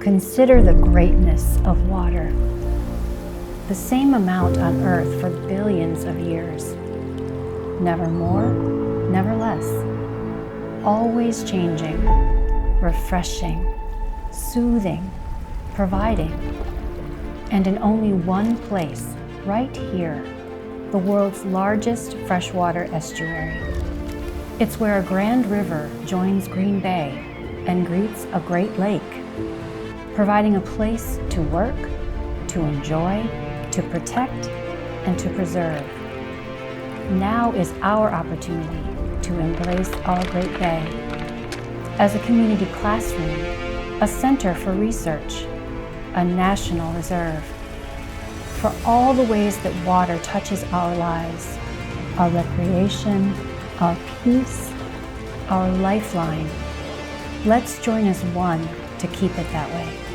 Consider the greatness of water. The same amount on Earth for billions of years. Never more, never less. Always changing, refreshing, soothing, providing. And in only one place, right here, the world's largest freshwater estuary. It's where a grand river joins Green Bay and greets a great lake, providing a place to work, to enjoy, to protect, and to preserve. Now is our opportunity to embrace our Great Bay as a community classroom, a center for research, a national reserve, for all the ways that water touches our lives, our recreation, our peace, our lifeline. Let's join as one to keep it that way.